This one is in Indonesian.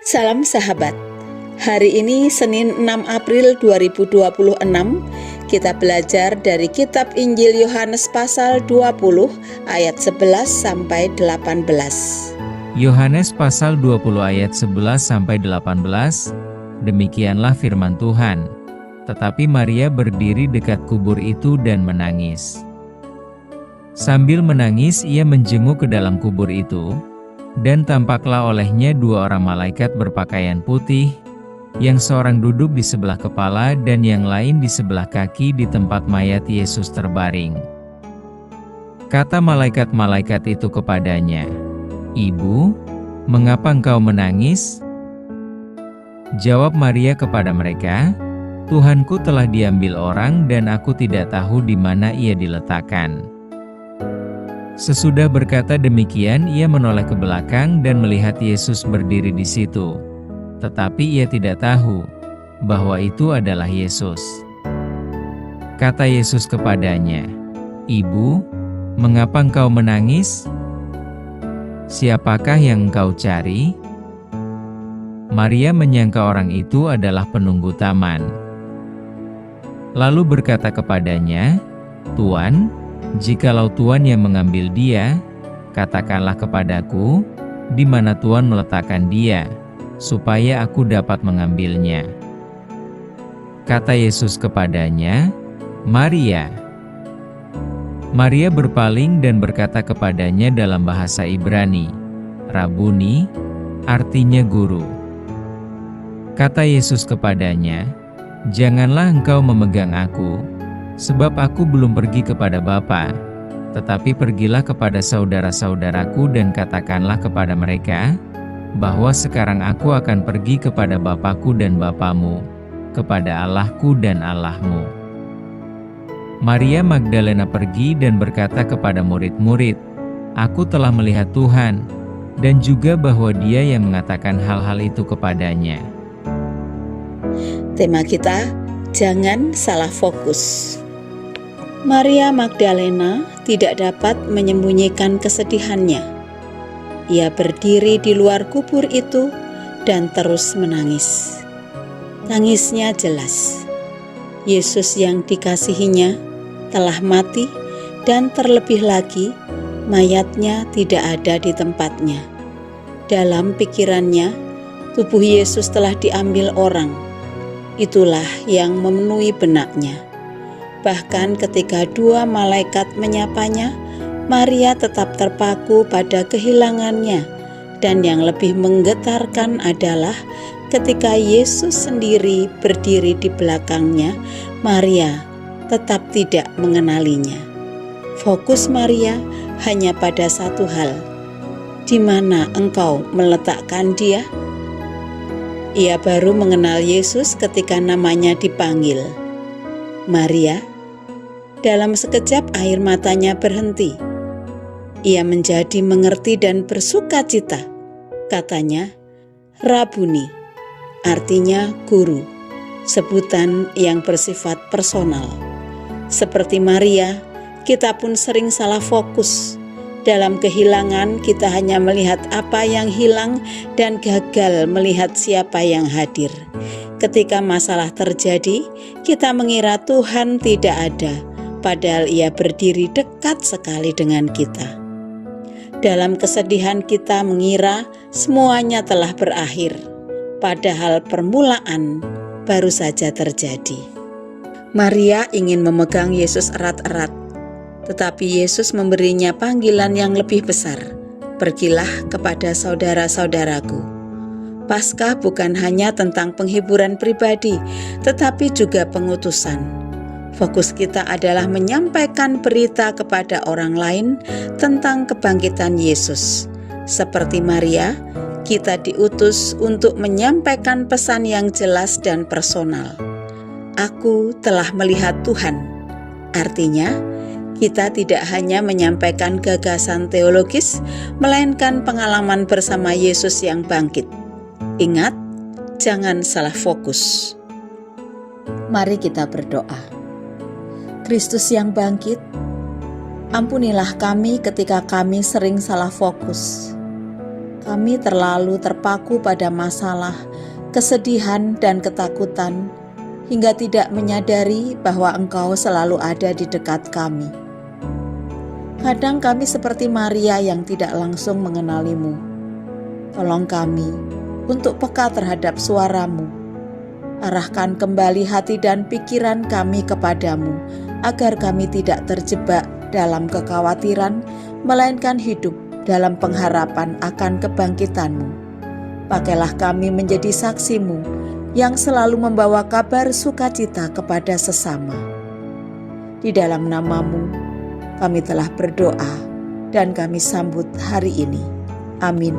Salam sahabat. Hari ini Senin 6 April 2026, kita belajar dari kitab Injil Yohanes pasal 20 ayat 11 sampai 18. Yohanes pasal 20 ayat 11 sampai 18. Demikianlah firman Tuhan. Tetapi Maria berdiri dekat kubur itu dan menangis. Sambil menangis ia menjenguk ke dalam kubur itu, dan tampaklah olehnya dua orang malaikat berpakaian putih, yang seorang duduk di sebelah kepala dan yang lain di sebelah kaki di tempat mayat Yesus terbaring. Kata malaikat-malaikat itu kepadanya, "Ibu, mengapa engkau menangis?" Jawab Maria kepada mereka, "Tuhanku telah diambil orang dan aku tidak tahu di mana ia diletakkan." Sesudah berkata demikian, ia menoleh ke belakang dan melihat Yesus berdiri di situ. Tetapi ia tidak tahu bahwa itu adalah Yesus. Kata Yesus kepadanya, "Ibu, mengapa engkau menangis? Siapakah yang engkau cari?" Maria menyangka orang itu adalah penunggu taman. Lalu berkata kepadanya, "Tuan, jikalau Tuan yang mengambil dia, katakanlah kepadaku, di mana Tuan meletakkan dia, supaya aku dapat mengambilnya." Kata Yesus kepadanya, "Maria." Maria berpaling dan berkata kepadanya dalam bahasa Ibrani, "Rabuni," artinya guru. Kata Yesus kepadanya, "Janganlah engkau memegang aku, sebab aku belum pergi kepada Bapa, tetapi pergilah kepada saudara-saudaraku dan katakanlah kepada mereka, bahwa sekarang aku akan pergi kepada Bapakku dan Bapamu, kepada Allahku dan Allahmu." Maria Magdalena pergi dan berkata kepada murid-murid, "Aku telah melihat Tuhan," dan juga bahwa Dia yang mengatakan hal-hal itu kepadanya. Tema kita, jangan salah fokus. Maria Magdalena tidak dapat menyembunyikan kesedihannya. Ia berdiri di luar kubur itu dan terus menangis. Tangisnya jelas. Yesus yang dikasihinya telah mati dan terlebih lagi mayatnya tidak ada di tempatnya. Dalam pikirannya, tubuh Yesus telah diambil orang. Itulah yang memenuhi benaknya. Bahkan ketika dua malaikat menyapanya, Maria tetap terpaku pada kehilangannya, dan yang lebih menggetarkan adalah ketika Yesus sendiri berdiri di belakangnya, Maria tetap tidak mengenalinya. Fokus Maria hanya pada satu hal, di mana engkau meletakkan dia? Ia baru mengenal Yesus ketika namanya dipanggil, Maria. Dalam sekejap air matanya berhenti. Ia menjadi mengerti dan bersuka cita. Katanya, Rabuni, artinya guru, sebutan yang bersifat personal. Seperti Maria, kita pun sering salah fokus. Dalam kehilangan, kita hanya melihat apa yang hilang dan gagal melihat siapa yang hadir. Ketika masalah terjadi, kita mengira Tuhan tidak ada, padahal Ia berdiri dekat sekali dengan kita. Dalam kesedihan kita mengira semuanya telah berakhir, padahal permulaan baru saja terjadi. Maria ingin memegang Yesus erat-erat, tetapi Yesus memberinya panggilan yang lebih besar. Pergilah kepada saudara-saudaraku. Paskah bukan hanya tentang penghiburan pribadi, tetapi juga pengutusan. Fokus kita adalah menyampaikan berita kepada orang lain tentang kebangkitan Yesus. Seperti Maria, kita diutus untuk menyampaikan pesan yang jelas dan personal. Aku telah melihat Tuhan. Artinya, kita tidak hanya menyampaikan gagasan teologis, melainkan pengalaman bersama Yesus yang bangkit. Ingat, jangan salah fokus. Mari kita berdoa. Kristus yang bangkit, ampunilah kami ketika kami sering salah fokus. Kami terlalu terpaku pada masalah, kesedihan, dan ketakutan, hingga tidak menyadari bahwa Engkau selalu ada di dekat kami. Kadang kami seperti Maria yang tidak langsung mengenalimu. Tolong kami untuk peka terhadap suaramu. Arahkan kembali hati dan pikiran kami kepadamu, agar kami tidak terjebak dalam kekhawatiran, melainkan hidup dalam pengharapan akan kebangkitan-Mu. Pakailah kami menjadi saksi-Mu yang selalu membawa kabar sukacita kepada sesama. Di dalam nama-Mu kami telah berdoa dan kami sambut hari ini. Amin.